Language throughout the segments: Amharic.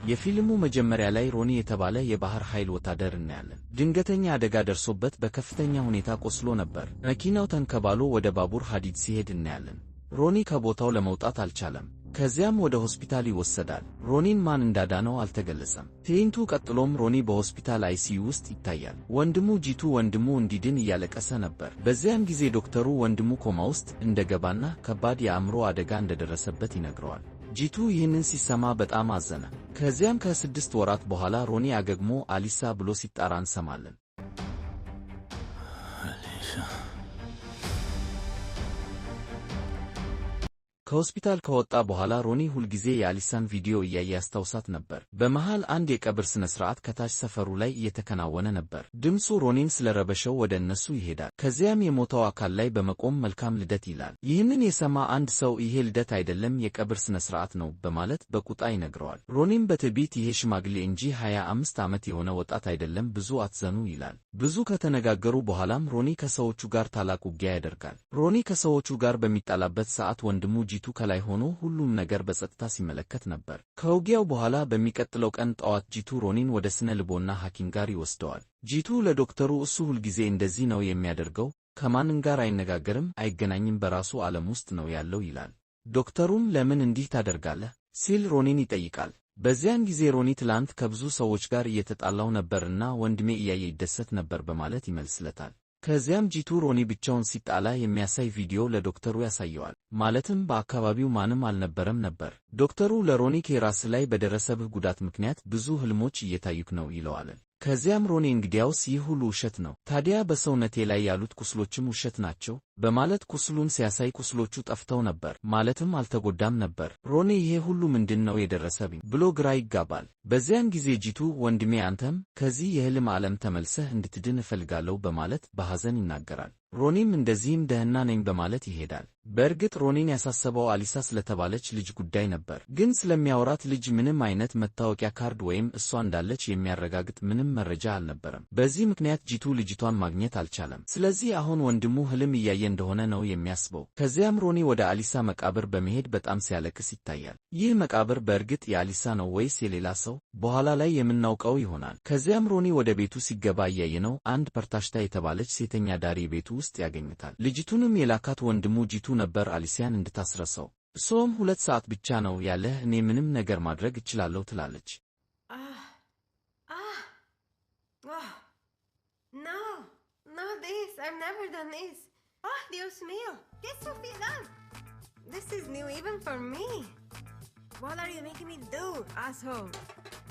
የፊልሙ መጀመሪያ ላይ ሮኒ የተባለ የባህር ኃይል ወታደር እናያለን። ድንገተኛ አደጋ ደርሶበት በከፍተኛ ሁኔታ ቆስሎ ነበር። መኪናው ተንከባሎ ወደ ባቡር ሐዲድ ሲሄድ እናያለን። ሮኒ ከቦታው ለመውጣት አልቻለም። ከዚያም ወደ ሆስፒታል ይወሰዳል። ሮኒን ማን እንዳዳነው አልተገለጸም። ትዕይንቱ ቀጥሎም ሮኒ በሆስፒታል አይሲዩ ውስጥ ይታያል። ወንድሙ ጂቱ ወንድሙ እንዲድን እያለቀሰ ነበር። በዚያን ጊዜ ዶክተሩ ወንድሙ ኮማ ውስጥ እንደገባና ከባድ የአእምሮ አደጋ እንደደረሰበት ይነግረዋል። ጂቱ ይህንን ሲሰማ በጣም አዘነ። ከዚያም ከ6 ወራት በኋላ ሮኒ አገግሞ አሊሳ ብሎ ሲጣራ እንሰማለን። ከሆስፒታል ከወጣ በኋላ ሮኒ ሁልጊዜ የአሊሳን ቪዲዮ እያየ ያስታውሳት ነበር። በመሃል አንድ የቀብር ሥነ ሥርዓት ከታች ሰፈሩ ላይ እየተከናወነ ነበር። ድምፁ ሮኒን ስለረበሸው ወደ እነሱ ይሄዳል። ከዚያም የሞተው አካል ላይ በመቆም መልካም ልደት ይላል። ይህንን የሰማ አንድ ሰው ይሄ ልደት አይደለም የቀብር ሥነ ሥርዓት ነው በማለት በቁጣ ይነግረዋል። ሮኒም በትዕቢት ይሄ ሽማግሌ እንጂ 25 ዓመት የሆነ ወጣት አይደለም፣ ብዙ አትዘኑ ይላል። ብዙ ከተነጋገሩ በኋላም ሮኒ ከሰዎቹ ጋር ታላቅ ውጊያ ያደርጋል። ሮኒ ከሰዎቹ ጋር በሚጣላበት ሰዓት ወንድሙ ጂቱ ከላይ ሆኖ ሁሉም ነገር በጸጥታ ሲመለከት ነበር። ከውጊያው በኋላ በሚቀጥለው ቀን ጠዋት ጂቱ ሮኒን ወደ ስነ ልቦና ሐኪም ጋር ይወስደዋል። ጂቱ ለዶክተሩ እሱ ሁልጊዜ እንደዚህ ነው የሚያደርገው፣ ከማንም ጋር አይነጋገርም፣ አይገናኝም፣ በራሱ ዓለም ውስጥ ነው ያለው ይላል። ዶክተሩም ለምን እንዲህ ታደርጋለህ ሲል ሮኒን ይጠይቃል። በዚያን ጊዜ ሮኒ ትላንት ከብዙ ሰዎች ጋር እየተጣላው ነበርና ወንድሜ እያየ ይደሰት ነበር በማለት ይመልስለታል። ከዚያም ጂቱ ሮኒ ብቻውን ሲጣላ የሚያሳይ ቪዲዮ ለዶክተሩ ያሳየዋል። ማለትም በአካባቢው ማንም አልነበረም ነበር። ዶክተሩ ለሮኒ ከራስ ላይ በደረሰብህ ጉዳት ምክንያት ብዙ ህልሞች እየታዩክ ነው ይለዋል። ከዚያም ሮኒ እንግዲያውስ ይህ ሁሉ ውሸት ነው፣ ታዲያ በሰውነቴ ላይ ያሉት ቁስሎችም ውሸት ናቸው በማለት ቁስሉን ሲያሳይ ቁስሎቹ ጠፍተው ነበር፣ ማለትም አልተጎዳም ነበር። ሮኒ ይሄ ሁሉ ምንድን ነው የደረሰብኝ ብሎ ግራ ይጋባል። በዚያን ጊዜ ጂቱ ወንድሜ አንተም ከዚህ የህልም ዓለም ተመልሰህ እንድትድን እፈልጋለሁ በማለት በሐዘን ይናገራል። ሮኒም እንደዚህም ደህና ነኝ በማለት ይሄዳል። በእርግጥ ሮኒን ያሳሰበው አሊሳ ስለተባለች ልጅ ጉዳይ ነበር። ግን ስለሚያወራት ልጅ ምንም አይነት መታወቂያ ካርድ ወይም እሷ እንዳለች የሚያረጋግጥ ምንም መረጃ አልነበረም። በዚህ ምክንያት ጂቱ ልጅቷን ማግኘት አልቻለም። ስለዚህ አሁን ወንድሙ ህልም እያየ እንደሆነ ነው የሚያስበው። ከዚያም ሮኒ ወደ አሊሳ መቃብር በመሄድ በጣም ሲያለቅስ ይታያል። ይህ መቃብር በእርግጥ የአሊሳ ነው ወይስ የሌላ ሰው? በኋላ ላይ የምናውቀው ይሆናል። ከዚያም ሮኒ ወደ ቤቱ ሲገባ እያየነው አንድ ፐርታሽታ የተባለች ሴተኛ ዳሪ ቤቱ ውስጥ ያገኝታል። ልጅቱንም የላካት ወንድሙ ጂቱ ነበር አሊሲያን እንድታስረሳው። እሷም 2 ሰዓት ብቻ ነው ያለህ፣ እኔ ምንም ነገር ማድረግ እችላለሁ ትላለች። No this, I've never done this. Dios mío, qué suciedad. This is new even for me. What are you making me do, asshole?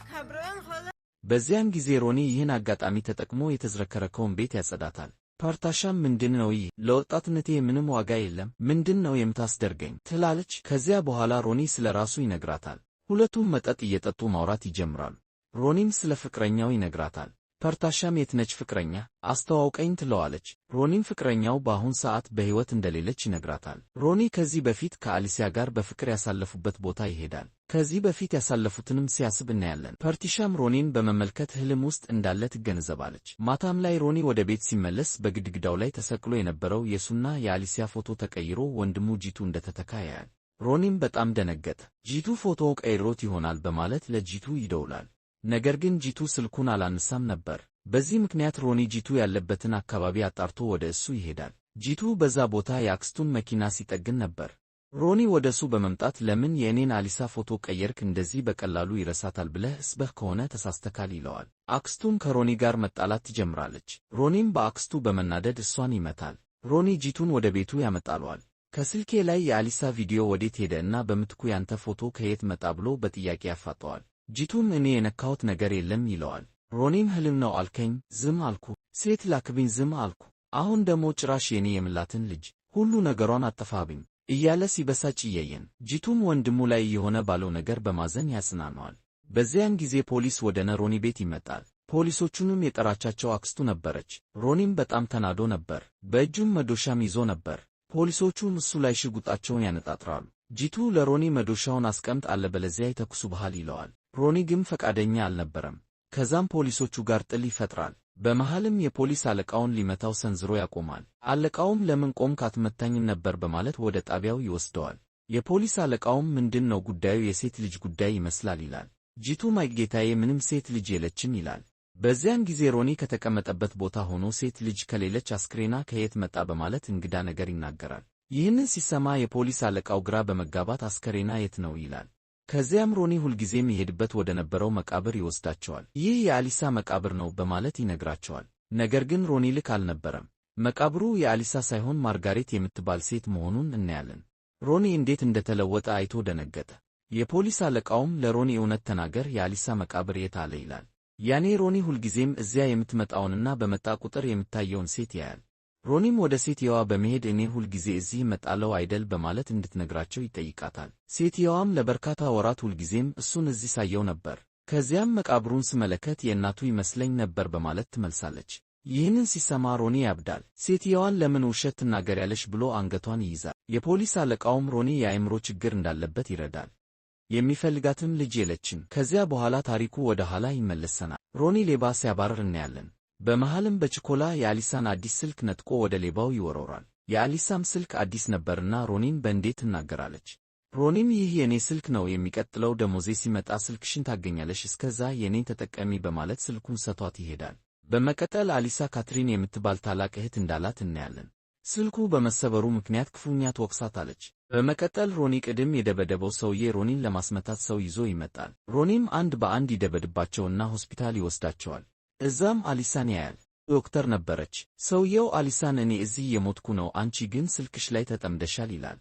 Cabrón, joder. በዚያን ጊዜ ሮኒ ይህን አጋጣሚ ተጠቅሞ የተዝረከረከውን ቤት ያጸዳታል። ፓርታሻም ምንድነው ይህ? ለወጣትነቴ ምንም ዋጋ የለም፣ ምንድነው የምታስደርገኝ ትላለች። ከዚያ በኋላ ሮኒ ስለ ራሱ ይነግራታል። ሁለቱም መጠጥ እየጠጡ ማውራት ይጀምራሉ። ሮኒም ስለ ፍቅረኛው ይነግራታል። ፓርታሻም የትነች ፍቅረኛ አስተዋውቀኝ ትለዋለች። ሮኒም ፍቅረኛው በአሁን ሰዓት በሕይወት እንደሌለች ይነግራታል። ሮኒ ከዚህ በፊት ከአሊሲያ ጋር በፍቅር ያሳለፉበት ቦታ ይሄዳል። ከዚህ በፊት ያሳለፉትንም ሲያስብ እናያለን። ፓርቲሻም ሮኒን በመመልከት ህልም ውስጥ እንዳለ ትገነዘባለች። ማታም ላይ ሮኒ ወደ ቤት ሲመለስ በግድግዳው ላይ ተሰቅሎ የነበረው የሱና የአሊሲያ ፎቶ ተቀይሮ ወንድሙ ጂቱ እንደተተካ ያያል። ሮኒም በጣም ደነገጠ። ጂቱ ፎቶው ቀይሮት ይሆናል በማለት ለጂቱ ይደውላል። ነገር ግን ጂቱ ስልኩን አላነሳም ነበር። በዚህ ምክንያት ሮኒ ጂቱ ያለበትን አካባቢ አጣርቶ ወደ እሱ ይሄዳል። ጂቱ በዛ ቦታ የአክስቱን መኪና ሲጠግን ነበር። ሮኒ ወደ እሱ በመምጣት ለምን የእኔን አሊሳ ፎቶ ቀየርክ? እንደዚህ በቀላሉ ይረሳታል ብለህ እስበህ ከሆነ ተሳስተካል ይለዋል። አክስቱም ከሮኒ ጋር መጣላት ትጀምራለች። ሮኒም በአክስቱ በመናደድ እሷን ይመታል። ሮኒ ጂቱን ወደ ቤቱ ያመጣለዋል። ከስልኬ ላይ የአሊሳ ቪዲዮ ወዴት ሄደ እና በምትኩ ያንተ ፎቶ ከየት መጣ ብሎ በጥያቄ ያፋጠዋል። ጂቱም እኔ የነካሁት ነገር የለም ይለዋል። ሮኒም ህልም ነው አልከኝ፣ ዝም አልኩ። ሴት ላክብኝ፣ ዝም አልኩ። አሁን ደግሞ ጭራሽ የኔ የምላትን ልጅ ሁሉ ነገሯን አጠፋብኝ እያለ ሲበሳጭ እያየን፣ ጂቱም ወንድሙ ላይ የሆነ ባለው ነገር በማዘን ያጽናነዋል። በዚያን ጊዜ ፖሊስ ወደ ሮኒ ቤት ይመጣል። ፖሊሶቹንም የጠራቻቸው አክስቱ ነበረች። ሮኒም በጣም ተናዶ ነበር። በእጁም መዶሻም ይዞ ነበር። ፖሊሶቹም እሱ ላይ ሽጉጣቸውን ያነጣጥራሉ። ጂቱ ለሮኒ መዶሻውን አስቀምጥ አለበለዚያ ይተኩሱብሃል ይለዋል። ሮኒ ግን ፈቃደኛ አልነበረም። ከዛም ፖሊሶቹ ጋር ጥል ይፈጥራል። በመሃልም የፖሊስ አለቃውን ሊመታው ሰንዝሮ ያቆማል። አለቃውም ለምን ቆምክ አትመታኝም ነበር በማለት ወደ ጣቢያው ይወስደዋል። የፖሊስ አለቃውም ምንድን ነው ጉዳዩ? የሴት ልጅ ጉዳይ ይመስላል ይላል። ጂቱ ማይክ ጌታዬ ምንም ሴት ልጅ የለችም ይላል። በዚያን ጊዜ ሮኒ ከተቀመጠበት ቦታ ሆኖ ሴት ልጅ ከሌለች አስክሬና ከየት መጣ በማለት እንግዳ ነገር ይናገራል። ይህንን ሲሰማ የፖሊስ አለቃው ግራ በመጋባት አስከሬና የት ነው ይላል። ከዚያም ሮኒ ሁልጊዜም ይሄድበት ወደ ነበረው መቃብር ይወስዳቸዋል። ይህ የአሊሳ መቃብር ነው በማለት ይነግራቸዋል። ነገር ግን ሮኒ ልክ አልነበረም። መቃብሩ የአሊሳ ሳይሆን ማርጋሬት የምትባል ሴት መሆኑን እናያለን። ሮኒ እንዴት እንደተለወጠ አይቶ ደነገጠ። የፖሊስ አለቃውም ለሮኒ እውነት ተናገር፣ የአሊሳ መቃብር የት አለ ይላል። ያኔ ሮኒ ሁልጊዜም እዚያ የምትመጣውንና በመጣ ቁጥር የምታየውን ሴት ያያል። ሮኒም ወደ ሴትየዋ በመሄድ እኔ ሁልጊዜ እዚህ እመጣለሁ አይደል በማለት እንድትነግራቸው ይጠይቃታል። ሴትየዋም ለበርካታ ወራት ሁልጊዜም እሱን እዚህ ሳየው ነበር፣ ከዚያም መቃብሩን ስመለከት የእናቱ ይመስለኝ ነበር በማለት ትመልሳለች። ይህንን ሲሰማ ሮኒ ያብዳል። ሴትየዋን ለምን ውሸት ትናገሪያለሽ ብሎ አንገቷን ይይዛል። የፖሊስ አለቃውም ሮኒ የአእምሮ ችግር እንዳለበት ይረዳል። የሚፈልጋትም ልጅ የለችም። ከዚያ በኋላ ታሪኩ ወደ ኋላ ይመለሰናል። ሮኒ ሌባ ሲያባርር እናያለን። በመሃልም በችኮላ የአሊሳን አዲስ ስልክ ነጥቆ ወደ ሌባው ይወረውራል። የአሊሳም ስልክ አዲስ ነበርና ሮኒን በእንዴት ትናገራለች። ሮኒም ይህ የኔ ስልክ ነው፣ የሚቀጥለው ደሞዜ ሲመጣ ስልክሽን ታገኛለሽ፣ እስከዛ የኔን ተጠቀሚ በማለት ስልኩን ሰጥቷት ይሄዳል። በመቀጠል አሊሳ ካትሪን የምትባል ታላቅ እህት እንዳላት እናያለን። ስልኩ በመሰበሩ ምክንያት ክፉኛ ትወቅሳታለች። በመቀጠል ሮኒ ቅድም የደበደበው ሰውዬ ሮኒን ለማስመታት ሰው ይዞ ይመጣል። ሮኒም አንድ በአንድ ይደበድባቸውና ሆስፒታል ይወስዳቸዋል። እዛም አሊሳን ያያል። ዶክተር ነበረች። ሰውየው አሊሳን እኔ እዚህ የሞትኩ ነው፣ አንቺ ግን ስልክሽ ላይ ተጠምደሻል ይላል።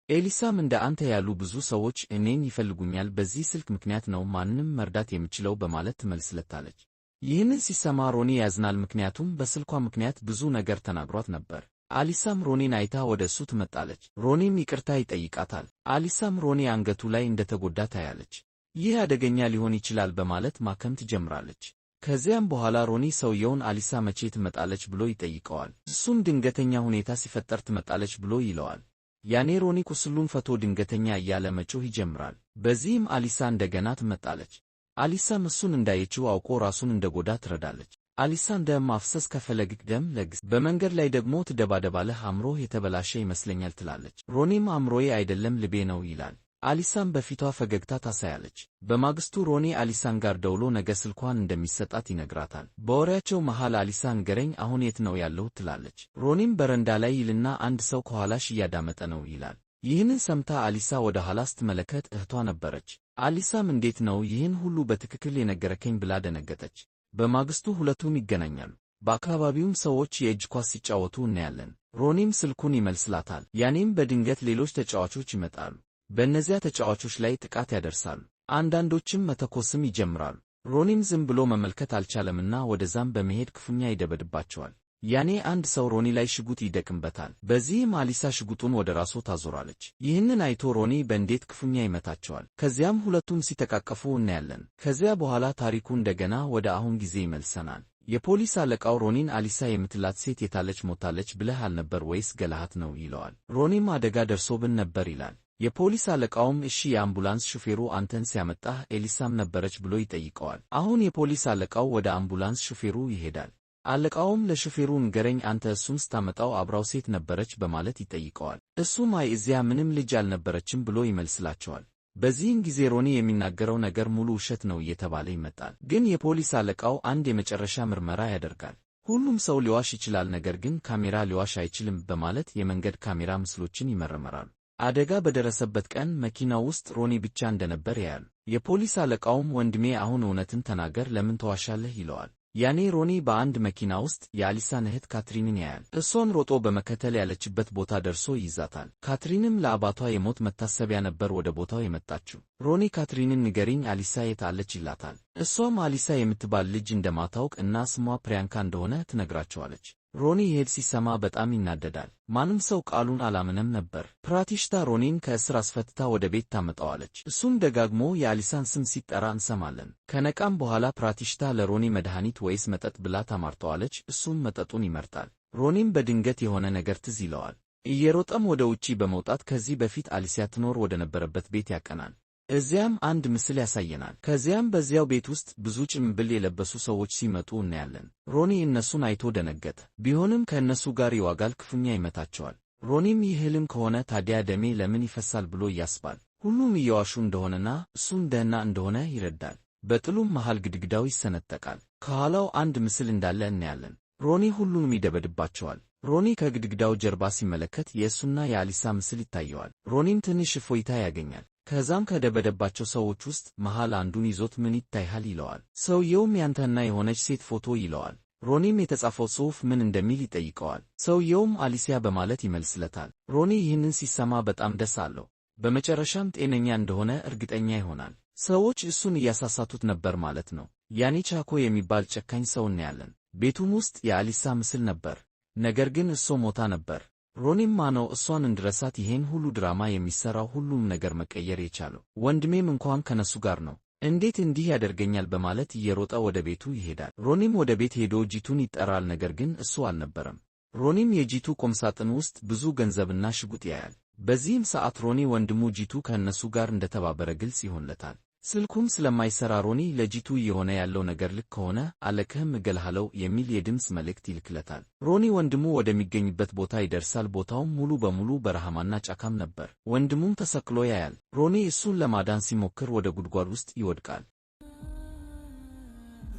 ኤሊሳም እንደ አንተ ያሉ ብዙ ሰዎች እኔን ይፈልጉኛል፣ በዚህ ስልክ ምክንያት ነው ማንንም መርዳት የምችለው በማለት ትመልስለታለች። ይህንን ሲሰማ ሮኒ ያዝናል፣ ምክንያቱም በስልኳ ምክንያት ብዙ ነገር ተናግሯት ነበር። አሊሳም ሮኒን አይታ ወደ እሱ ትመጣለች። ሮኒም ይቅርታ ይጠይቃታል። አሊሳም ሮኒ አንገቱ ላይ እንደተጎዳ ታያለች። ይህ አደገኛ ሊሆን ይችላል በማለት ማከም ትጀምራለች። ከዚያም በኋላ ሮኒ ሰውየውን አሊሳ መቼ ትመጣለች ብሎ ይጠይቀዋል። እሱም ድንገተኛ ሁኔታ ሲፈጠር ትመጣለች ብሎ ይለዋል። ያኔ ሮኒ ቁስሉን ፈቶ ድንገተኛ እያለ መጮህ ይጀምራል። በዚህም አሊሳ እንደገና ትመጣለች። አሊሳም እሱን እንዳየችው አውቆ ራሱን እንደጎዳ ትረዳለች። አሊሳን ደም ማፍሰስ ከፈለግክ ደም ለግስ፣ በመንገድ ላይ ደግሞ ትደባደባለህ፣ አእምሮህ የተበላሸ ይመስለኛል ትላለች። ሮኒም አእምሮዬ አይደለም ልቤ ነው ይላል። አሊሳም በፊቷ ፈገግታ ታሳያለች። በማግስቱ ሮኒ አሊሳን ጋር ደውሎ ነገ ስልኳን እንደሚሰጣት ይነግራታል። በወሬያቸው መሃል አሊሳ ንገረኝ፣ አሁን የት ነው ያለሁት ትላለች። ሮኒም በረንዳ ላይ ይልና አንድ ሰው ከኋላሽ እያዳመጠ ነው ይላል። ይህንን ሰምታ አሊሳ ወደ ኋላ ስትመለከት እህቷ ነበረች። አሊሳም እንዴት ነው ይህን ሁሉ በትክክል የነገረከኝ ብላ ደነገጠች። በማግስቱ ሁለቱም ይገናኛሉ። በአካባቢውም ሰዎች የእጅ ኳስ ሲጫወቱ እናያለን። ሮኒም ስልኩን ይመልስላታል። ያኔም በድንገት ሌሎች ተጫዋቾች ይመጣሉ። በእነዚያ ተጫዋቾች ላይ ጥቃት ያደርሳሉ። አንዳንዶችም መተኮስም ይጀምራሉ። ሮኒም ዝም ብሎ መመልከት አልቻለምና ወደዛም በመሄድ ክፉኛ ይደበድባቸዋል። ያኔ አንድ ሰው ሮኒ ላይ ሽጉጥ ይደቅንበታል። በዚህም አሊሳ ሽጉጡን ወደ ራሱ ታዞራለች። ይህንን አይቶ ሮኒ በእንዴት ክፉኛ ይመታቸዋል። ከዚያም ሁለቱም ሲተቃቀፉ እናያለን። ከዚያ በኋላ ታሪኩ እንደገና ወደ አሁን ጊዜ ይመልሰናል። የፖሊስ አለቃው ሮኒን አሊሳ የምትላት ሴት የታለች ሞታለች ብለህ አልነበር ወይስ ገላሃት ነው ይለዋል። ሮኒም አደጋ ደርሶብን ነበር ይላል። የፖሊስ አለቃውም እሺ የአምቡላንስ ሹፌሩ አንተን ሲያመጣህ ኤሊሳም ነበረች ብሎ ይጠይቀዋል። አሁን የፖሊስ አለቃው ወደ አምቡላንስ ሹፌሩ ይሄዳል። አለቃውም ለሹፌሩ ንገረኝ፣ አንተ እሱን ስታመጣው አብራው ሴት ነበረች በማለት ይጠይቀዋል። እሱም አይ እዚያ ምንም ልጅ አልነበረችም ብሎ ይመልስላቸዋል። በዚህም ጊዜ ሮኒ የሚናገረው ነገር ሙሉ ውሸት ነው እየተባለ ይመጣል። ግን የፖሊስ አለቃው አንድ የመጨረሻ ምርመራ ያደርጋል። ሁሉም ሰው ሊዋሽ ይችላል፣ ነገር ግን ካሜራ ሊዋሽ አይችልም በማለት የመንገድ ካሜራ ምስሎችን ይመረምራሉ። አደጋ በደረሰበት ቀን መኪናው ውስጥ ሮኒ ብቻ እንደነበር ያያሉ። የፖሊስ አለቃውም ወንድሜ አሁን እውነትን ተናገር፣ ለምን ተዋሻለህ ይለዋል። ያኔ ሮኒ በአንድ መኪና ውስጥ የአሊሳን እህት ካትሪንን ያያል። እሷን ሮጦ በመከተል ያለችበት ቦታ ደርሶ ይይዛታል። ካትሪንም ለአባቷ የሞት መታሰቢያ ነበር ወደ ቦታው የመጣችው። ሮኒ ካትሪንን ንገሪኝ አሊሳ የት አለች ይላታል። እሷም አሊሳ የምትባል ልጅ እንደማታውቅ እና ስሟ ፕሪያንካ እንደሆነ ትነግራቸዋለች። ሮኒ ይሄድ ሲሰማ በጣም ይናደዳል። ማንም ሰው ቃሉን አላመነም ነበር። ፕራቲሽታ ሮኒን ከእስር አስፈትታ ወደ ቤት ታመጣዋለች። እሱም ደጋግሞ የአሊሳን ስም ሲጠራ እንሰማለን። ከነቃም በኋላ ፕራቲሽታ ለሮኒ መድኃኒት ወይስ መጠጥ ብላ ታማርተዋለች። እሱም መጠጡን ይመርጣል። ሮኒም በድንገት የሆነ ነገር ትዝ ይለዋል። እየሮጠም ወደ ውጪ በመውጣት ከዚህ በፊት አሊሲያ ትኖር ወደ ነበረበት ቤት ያቀናል። እዚያም አንድ ምስል ያሳየናል። ከዚያም በዚያው ቤት ውስጥ ብዙ ጭምብል የለበሱ ሰዎች ሲመጡ እናያለን። ሮኒ እነሱን አይቶ ደነገጠ። ቢሆንም ከእነሱ ጋር ይዋጋል፣ ክፉኛ ይመታቸዋል። ሮኒም ይህ ህልም ከሆነ ታዲያ ደሜ ለምን ይፈሳል ብሎ ያስባል። ሁሉም እየዋሹ እንደሆነና እሱም ደህና እንደሆነ ይረዳል። በጥሉም መሃል ግድግዳው ይሰነጠቃል። ከኋላው አንድ ምስል እንዳለ እናያለን። ሮኒ ሁሉንም ይደበድባቸዋል። ሮኒ ከግድግዳው ጀርባ ሲመለከት የእሱና የአሊሳ ምስል ይታየዋል። ሮኒም ትንሽ እፎይታ ያገኛል። ከዛም ከደበደባቸው ሰዎች ውስጥ መሃል አንዱን ይዞት ምን ይታይሃል ይለዋል። ሰውየውም ያንተና የሆነች ሴት ፎቶ ይለዋል። ሮኒም የተጻፈው ጽሑፍ ምን እንደሚል ይጠይቀዋል። ሰውየውም አሊሲያ በማለት ይመልስለታል። ሮኒ ይህንን ሲሰማ በጣም ደስ አለው። በመጨረሻም ጤነኛ እንደሆነ እርግጠኛ ይሆናል። ሰዎች እሱን እያሳሳቱት ነበር ማለት ነው። ያኔ ቻኮ የሚባል ጨካኝ ሰው እናያለን። ቤቱም ውስጥ የአሊሳ ምስል ነበር፣ ነገር ግን እሷ ሞታ ነበር። ሮኒም ማነው እሷን እንድረሳት ይሄን ሁሉ ድራማ የሚሰራው ሁሉም ነገር መቀየር የቻለው? ወንድሜም እንኳን ከነሱ ጋር ነው፣ እንዴት እንዲህ ያደርገኛል በማለት እየሮጠ ወደ ቤቱ ይሄዳል። ሮኒም ወደ ቤት ሄዶ ጂቱን ይጠራል፣ ነገር ግን እሱ አልነበረም። ሮኒም የጂቱ ቁምሳጥን ውስጥ ብዙ ገንዘብና ሽጉጥ ያያል። በዚህም ሰዓት ሮኒ ወንድሙ ጂቱ ከእነሱ ጋር እንደተባበረ ግልጽ ይሆንለታል። ስልኩም ስለማይሰራ ሮኒ ለጂቱ እየሆነ ያለው ነገር ልክ ከሆነ አለቅህም እገልሃለሁ የሚል የድምፅ መልእክት ይልክለታል። ሮኒ ወንድሙ ወደሚገኝበት ቦታ ይደርሳል። ቦታውም ሙሉ በሙሉ በረሃማና ጫካም ነበር። ወንድሙም ተሰቅሎ ያያል። ሮኒ እሱን ለማዳን ሲሞክር ወደ ጉድጓድ ውስጥ ይወድቃል።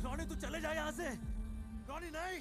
ሮኒ ቱ ቸለ જા यहाँ से ሮኒ नहीं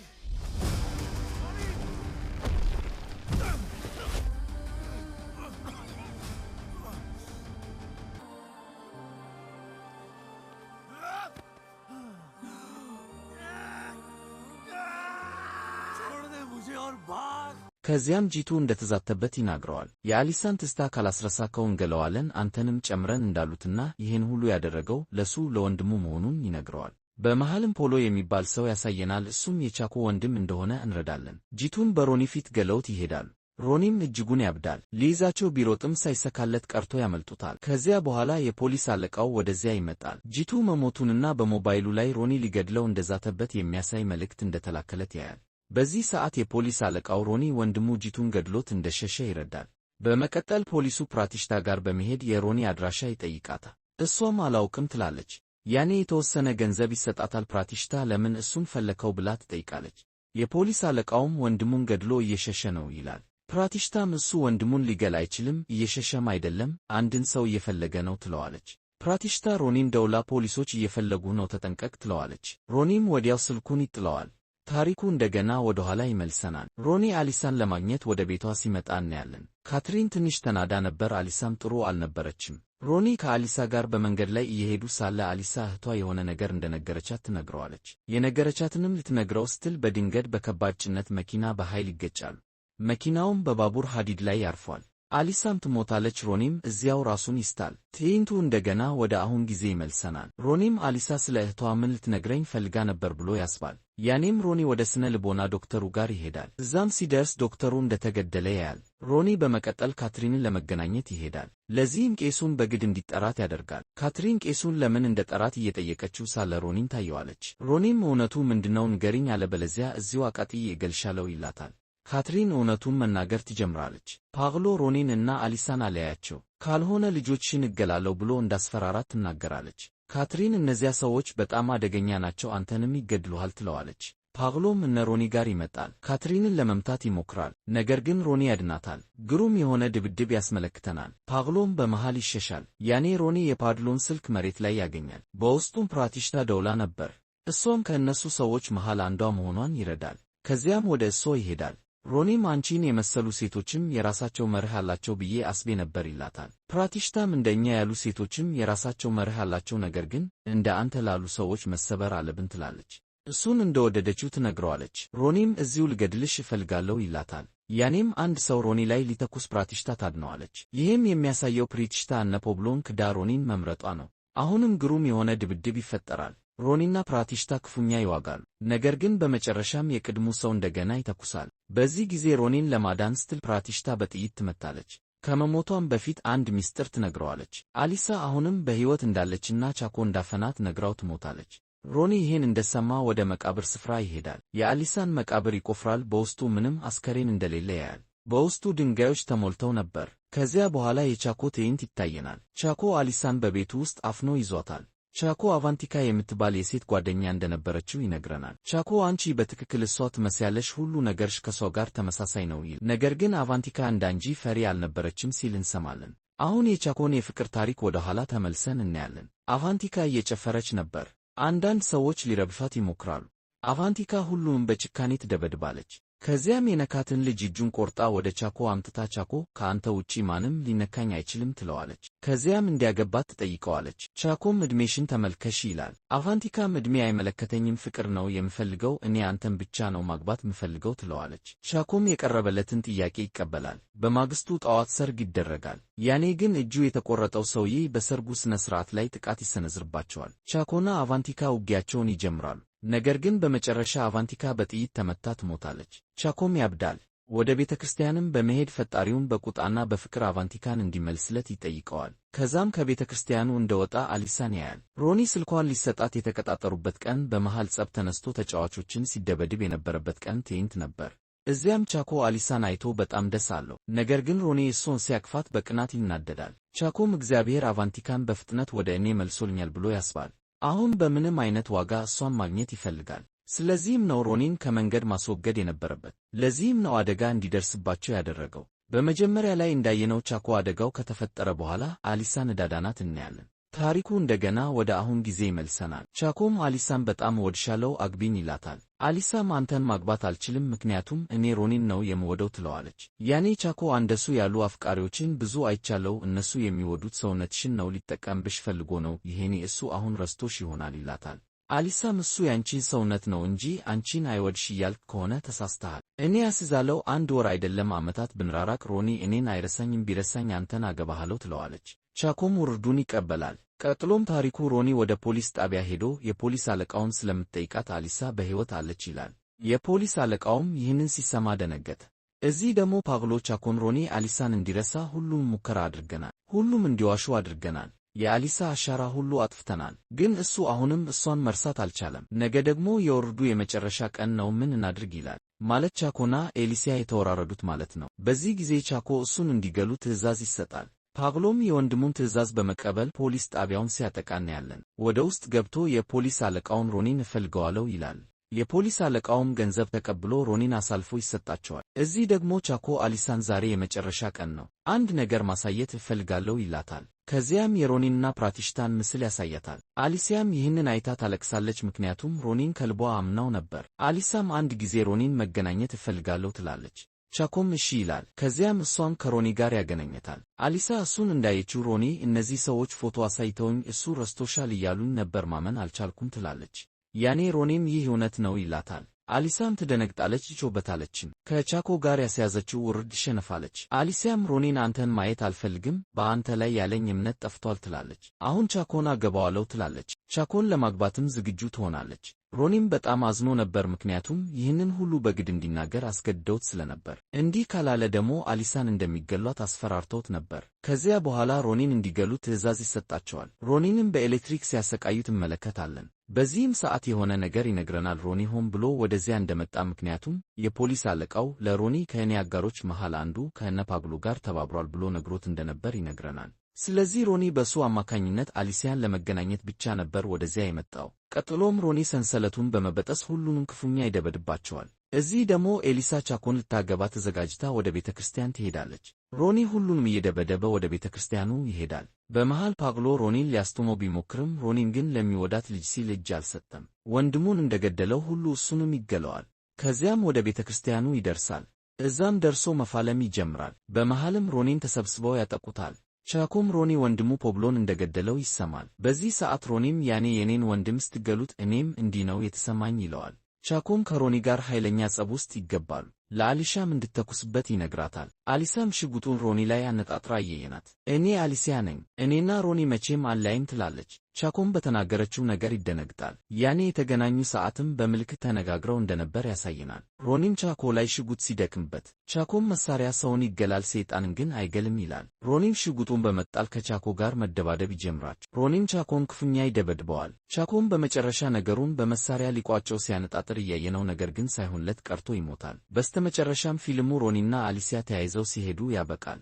ከዚያም ጂቱ እንደተዛተበት ይናግረዋል። የአሊሳን ትስታ ካላስረሳከው እንገለዋለን አንተንም ጨምረን እንዳሉትና ይህን ሁሉ ያደረገው ለሱ ለወንድሙ መሆኑን ይነግረዋል። በመሃልም ፖሎ የሚባል ሰው ያሳየናል። እሱም የቻኮ ወንድም እንደሆነ እንረዳለን። ጂቱን በሮኒ ፊት ገለውት ይሄዳሉ። ሮኒም እጅጉን ያብዳል። ሊይዛቸው ቢሮጥም ሳይሰካለት ቀርቶ ያመልጡታል። ከዚያ በኋላ የፖሊስ አለቃው ወደዚያ ይመጣል። ጂቱ መሞቱንና በሞባይሉ ላይ ሮኒ ሊገድለው እንደዛተበት የሚያሳይ መልእክት እንደተላከለት ያያል። በዚህ ሰዓት የፖሊስ አለቃው ሮኒ ወንድሙ ጂቱን ገድሎት እንደሸሸ ይረዳል። በመቀጠል ፖሊሱ ፕራቲሽታ ጋር በመሄድ የሮኒ አድራሻ ይጠይቃታል። እሷም አላውቅም ትላለች። ያኔ የተወሰነ ገንዘብ ይሰጣታል። ፕራቲሽታ ለምን እሱን ፈለከው ብላ ትጠይቃለች። የፖሊስ አለቃውም ወንድሙን ገድሎ እየሸሸ ነው ይላል። ፕራቲሽታም እሱ ወንድሙን ሊገል አይችልም፣ እየሸሸም አይደለም፣ አንድን ሰው እየፈለገ ነው ትለዋለች። ፕራቲሽታ ሮኒም ደውላ ፖሊሶች እየፈለጉ ነው ተጠንቀቅ ትለዋለች። ሮኒም ወዲያው ስልኩን ይጥለዋል። ታሪኩ እንደገና ወደ ኋላ ይመልሰናል። ሮኒ አሊሳን ለማግኘት ወደ ቤቷ ሲመጣ እናያለን። ካትሪን ትንሽ ተናዳ ነበር። አሊሳም ጥሩ አልነበረችም። ሮኒ ከአሊሳ ጋር በመንገድ ላይ እየሄዱ ሳለ አሊሳ እህቷ የሆነ ነገር እንደነገረቻት ትነግረዋለች። የነገረቻትንም ልትነግረው ስትል በድንገት በከባድ ጭነት መኪና በኃይል ይገጫሉ። መኪናውም በባቡር ሐዲድ ላይ ያርፏል። አሊሳም ትሞታለች። ሮኒም እዚያው ራሱን ይስታል። ትዕይንቱ እንደገና ወደ አሁን ጊዜ ይመልሰናል። ሮኒም አሊሳ ስለ እህቷ ምን ልትነግረኝ ፈልጋ ነበር ብሎ ያስባል። ያኔም ሮኒ ወደ ስነ ልቦና ዶክተሩ ጋር ይሄዳል። እዛም ሲደርስ ዶክተሩ እንደተገደለ ያያል። ሮኒ በመቀጠል ካትሪንን ለመገናኘት ይሄዳል። ለዚህም ቄሱን በግድ እንዲጠራት ያደርጋል። ካትሪን ቄሱን ለምን እንደ ጠራት እየጠየቀችው ሳለ ሮኒን ታየዋለች። ሮኒም እውነቱ ምንድነው ንገሪኝ፣ አለበለዚያ እዚሁ አቃጥዬ እገልሻለሁ ይላታል። ካትሪን እውነቱን መናገር ትጀምራለች። ፓግሎ ሮኒን እና አሊሳን አለያያቸው፣ ካልሆነ ልጆችሽን እገላለሁ ብሎ እንዳስፈራራት ትናገራለች። ካትሪን እነዚያ ሰዎች በጣም አደገኛ ናቸው፣ አንተንም ይገድሉሃል ትለዋለች። ፓግሎም እነ ሮኒ ጋር ይመጣል። ካትሪንን ለመምታት ይሞክራል፣ ነገር ግን ሮኒ ያድናታል። ግሩም የሆነ ድብድብ ያስመለክተናል። ፓግሎም በመሃል ይሸሻል። ያኔ ሮኒ የፓድሎን ስልክ መሬት ላይ ያገኛል። በውስጡም ፕራቲሽታ ደውላ ነበር። እሷም ከእነሱ ሰዎች መሃል አንዷ መሆኗን ይረዳል። ከዚያም ወደ እሷ ይሄዳል። ሮኒም አንቺን የመሰሉ ሴቶችም የራሳቸው መርህ አላቸው ብዬ አስቤ ነበር ይላታል። ፕራቲሽታም እንደኛ ያሉ ሴቶችም የራሳቸው መርህ አላቸው፣ ነገር ግን እንደ አንተ ላሉ ሰዎች መሰበር አለብን ትላለች። እሱን እንደወደደችው ትነግረዋለች። ሮኒም እዚሁ ልገድልሽ እፈልጋለሁ ይላታል። ያኔም አንድ ሰው ሮኒ ላይ ሊተኩስ ፕራቲሽታ ታድነዋለች። ይህም የሚያሳየው ፕራቲሽታ እነ ፖብሎን ክዳ ሮኒን መምረጧ ነው። አሁንም ግሩም የሆነ ድብድብ ይፈጠራል። ሮኒና ፕራቲሽታ ክፉኛ ይዋጋሉ። ነገር ግን በመጨረሻም የቅድሙ ሰው እንደገና ይተኩሳል። በዚህ ጊዜ ሮኒን ለማዳን ስትል ፕራቲሽታ በጥይት ትመታለች። ከመሞቷም በፊት አንድ ሚስጥር ትነግረዋለች። አሊሳ አሁንም በሕይወት እንዳለችና ቻኮ እንዳፈናት ነግራው ትሞታለች። ሮኒ ይህን እንደሰማ ወደ መቃብር ስፍራ ይሄዳል። የአሊሳን መቃብር ይቆፍራል። በውስጡ ምንም አስከሬን እንደሌለ ያያል። በውስጡ ድንጋዮች ተሞልተው ነበር። ከዚያ በኋላ የቻኮ ትዕይንት ይታየናል። ቻኮ አሊሳን በቤቱ ውስጥ አፍኖ ይዟታል። ቻኮ አቫንቲካ የምትባል የሴት ጓደኛ እንደነበረችው ይነግረናል። ቻኮ አንቺ በትክክል እሷ ትመስያለሽ፣ ሁሉ ነገርሽ ከሷ ጋር ተመሳሳይ ነው ይል። ነገር ግን አቫንቲካ እንዳንጂ ፈሪ አልነበረችም ሲል እንሰማለን። አሁን የቻኮን የፍቅር ታሪክ ወደ ኋላ ተመልሰን እናያለን። አቫንቲካ እየጨፈረች ነበር። አንዳንድ ሰዎች ሊረብሿት ይሞክራሉ። አቫንቲካ ሁሉንም በጭካኔ ትደበድባለች። ከዚያም የነካትን ልጅ እጁን ቆርጣ ወደ ቻኮ አምጥታ ቻኮ ከአንተ ውጪ ማንም ሊነካኝ አይችልም ትለዋለች። ከዚያም እንዲያገባት ትጠይቀዋለች። ቻኮም ዕድሜሽን ተመልከሽ ይላል። አቫንቲካም ዕድሜ አይመለከተኝም፣ ፍቅር ነው የምፈልገው፣ እኔ አንተን ብቻ ነው ማግባት ምፈልገው ትለዋለች። ቻኮም የቀረበለትን ጥያቄ ይቀበላል። በማግስቱ ጠዋት ሰርግ ይደረጋል። ያኔ ግን እጁ የተቆረጠው ሰውዬ በሰርጉ ሥነ ሥርዓት ላይ ጥቃት ይሰነዝርባቸዋል። ቻኮና አቫንቲካ ውጊያቸውን ይጀምራሉ። ነገር ግን በመጨረሻ አቫንቲካ በጥይት ተመታ ትሞታለች። ቻኮም ያብዳል። ወደ ቤተ ክርስቲያንም በመሄድ ፈጣሪውን በቁጣና በፍቅር አቫንቲካን እንዲመልስለት ይጠይቀዋል። ከዛም ከቤተ ክርስቲያኑ እንደወጣ አሊሳን ያያል። ሮኒ ስልኳን ሊሰጣት የተቀጣጠሩበት ቀን በመሃል ጸብ ተነስቶ ተጫዋቾችን ሲደበድብ የነበረበት ቀን ትዕይንት ነበር። እዚያም ቻኮ አሊሳን አይቶ በጣም ደስ አለው። ነገር ግን ሮኒ እሱን ሲያቅፋት በቅናት ይናደዳል። ቻኮም እግዚአብሔር አቫንቲካን በፍጥነት ወደ እኔ መልሶልኛል ብሎ ያስባል። አሁን በምንም አይነት ዋጋ እሷን ማግኘት ይፈልጋል። ስለዚህም ነው ሮኒን ከመንገድ ማስወገድ የነበረበት። ለዚህም ነው አደጋ እንዲደርስባቸው ያደረገው። በመጀመሪያ ላይ እንዳየነው ቻኮ አደጋው ከተፈጠረ በኋላ አሊሳን እንዳዳናት እናያለን። ታሪኩ እንደገና ወደ አሁን ጊዜ ይመልሰናል። ቻኮም አሊሳን በጣም እወድሻለሁ አግቢኝ ይላታል። አሊሳም አንተን ማግባት አልችልም ምክንያቱም እኔ ሮኒን ነው የምወደው ትለዋለች። ያኔ ቻኮ እንደሱ ያሉ አፍቃሪዎችን ብዙ አይቻለው፣ እነሱ የሚወዱት ሰውነትሽን ነው፣ ሊጠቀምብሽ ፈልጎ ነው፣ ይሄኔ እሱ አሁን ረስቶሽ ይሆናል ይላታል። አሊሳም እሱ ያንቺን ሰውነት ነው እንጂ አንቺን አይወድሽ እያልክ ከሆነ ተሳስተሃል። እኔ ያስዛለው 1 ወር አይደለም ዓመታት ብንራራቅ ሮኒ እኔን አይረሳኝም፣ ቢረሳኝ አንተን አገባሃለሁ ትለዋለች። ቻኮም ውርዱን ይቀበላል። ቀጥሎም ታሪኩ ሮኒ ወደ ፖሊስ ጣቢያ ሄዶ የፖሊስ አለቃውን ስለምትጠይቃት አሊሳ በሕይወት አለች ይላል። የፖሊስ አለቃውም ይህንን ሲሰማ ደነገጠ። እዚህ ደግሞ ፓብሎ ቻኮን ሮኒ አሊሳን እንዲረሳ ሁሉም ሙከራ አድርገናል፣ ሁሉም እንዲዋሹ አድርገናል፣ የአሊሳ አሻራ ሁሉ አጥፍተናል፣ ግን እሱ አሁንም እሷን መርሳት አልቻለም። ነገ ደግሞ የውርዱ የመጨረሻ ቀን ነው፣ ምን እናድርግ ይላል። ማለት ቻኮና ኤሊሲያ የተወራረዱት ማለት ነው። በዚህ ጊዜ ቻኮ እሱን እንዲገሉ ትዕዛዝ ይሰጣል። ፓብሎም የወንድሙን ትዕዛዝ በመቀበል ፖሊስ ጣቢያውን ሲያጠቃ እናያለን። ወደ ውስጥ ገብቶ የፖሊስ አለቃውን ሮኒን እፈልገዋለሁ ይላል። የፖሊስ አለቃውም ገንዘብ ተቀብሎ ሮኒን አሳልፎ ይሰጣቸዋል። እዚህ ደግሞ ቻኮ አሊሳን ዛሬ የመጨረሻ ቀን ነው፣ አንድ ነገር ማሳየት እፈልጋለሁ ይላታል። ከዚያም የሮኒንና ፕራቲሽታን ምስል ያሳያታል። አሊሲያም ይህንን አይታ ታለቅሳለች፣ ምክንያቱም ሮኒን ከልቧ አምናው ነበር። አሊሳም አንድ ጊዜ ሮኒን መገናኘት እፈልጋለሁ ትላለች። ቻኮም እሺ ይላል። ከዚያም እሷን ከሮኒ ጋር ያገናኘታል። አሊሳ እሱን እንዳየችው ሮኒ እነዚህ ሰዎች ፎቶ አሳይተውኝ እሱ ረስቶሻል እያሉኝ ነበር፣ ማመን አልቻልኩም ትላለች። ያኔ ሮኒም ይህ እውነት ነው ይላታል። አሊሳም ትደነግጣለች፣ ይጮህበታለችም። ከቻኮ ጋር ያስያዘችው ውርድ ትሸነፋለች። አሊሲያም ሮኒን አንተን ማየት አልፈልግም፣ በአንተ ላይ ያለኝ እምነት ጠፍቷል ትላለች። አሁን ቻኮን አገባዋለሁ ትላለች። ቻኮን ለማግባትም ዝግጁ ትሆናለች። ሮኒም በጣም አዝኖ ነበር፣ ምክንያቱም ይህንን ሁሉ በግድ እንዲናገር አስገድደውት ስለነበር። እንዲህ ካላለ ደግሞ አሊሳን እንደሚገሏት አስፈራርተውት ነበር። ከዚያ በኋላ ሮኒን እንዲገሉ ትዕዛዝ ይሰጣቸዋል። ሮኒንም በኤሌክትሪክ ሲያሰቃዩት እንመለከታለን። በዚህም ሰዓት የሆነ ነገር ይነግረናል። ሮኒ ሆን ብሎ ወደዚያ እንደመጣ፣ ምክንያቱም የፖሊስ አለቃው ለሮኒ ከእኔ አጋሮች መሃል አንዱ ከእነ ፓብሎ ጋር ተባብሯል ብሎ ነግሮት እንደነበር ይነግረናል። ስለዚህ ሮኒ በሱ አማካኝነት አሊሲያን ለመገናኘት ብቻ ነበር ወደዚያ የመጣው። ቀጥሎም ሮኒ ሰንሰለቱን በመበጠስ ሁሉንም ክፉኛ ይደበድባቸዋል። እዚህ ደግሞ ኤሊሳ ቻኮን ልታገባ ተዘጋጅታ ወደ ቤተ ክርስቲያን ትሄዳለች። ሮኒ ሁሉንም እየደበደበ ወደ ቤተ ክርስቲያኑ ይሄዳል። በመሃል ፓብሎ ሮኒን ሊያስቆመው ቢሞክርም ሮኒን ግን ለሚወዳት ልጅ ሲል እጅ አልሰጠም። ወንድሙን እንደገደለው ሁሉ እሱንም ይገለዋል። ከዚያም ወደ ቤተ ክርስቲያኑ ይደርሳል። እዛም ደርሶ መፋለም ይጀምራል። በመሃልም ሮኒን ተሰብስበው ያጠቁታል። ቻኮም ሮኒ ወንድሙ ፖብሎን እንደገደለው ይሰማል። በዚህ ሰዓት ሮኒም ያኔ የኔን ወንድም ስትገሉት እኔም እንዲህ ነው የተሰማኝ ይለዋል። ቻኮም ከሮኒ ጋር ኃይለኛ ጸብ ውስጥ ይገባሉ። ለአሊሻም እንድትተኩስበት ይነግራታል። አሊሳም ሽጉጡን ሮኒ ላይ አነጣጥራ እየየናት እኔ አሊሲያ ነኝ፣ እኔና ሮኒ መቼም አንለያይም ትላለች። ቻኮም በተናገረችው ነገር ይደነግጣል። ያኔ የተገናኙ ሰዓትም በምልክት ተነጋግረው እንደነበር ያሳየናል። ሮኒም ቻኮ ላይ ሽጉጥ ሲደክምበት ቻኮም መሳሪያ ሰውን ይገላል ሰይጣንን ግን አይገልም ይላል። ሮኒም ሽጉጡን በመጣል ከቻኮ ጋር መደባደብ ይጀምራል። ሮኒም ቻኮን ክፉኛ ይደበድበዋል። ቻኮም በመጨረሻ ነገሩን በመሳሪያ ሊቋጨው ሲያነጣጥር እያየነው፣ ነገር ግን ሳይሆንለት ቀርቶ ይሞታል። በስተመጨረሻም ፊልሙ ሮኒና አሊሲያ ተያይዘው ሲሄዱ ያበቃል።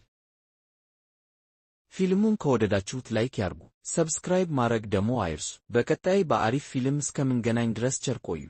ፊልሙን ከወደዳችሁት ላይክ ያርጉ፣ ሰብስክራይብ ማድረግ ደግሞ አይርሱ። በቀጣይ በአሪፍ ፊልም እስከምንገናኝ ድረስ ቸር ቆዩ።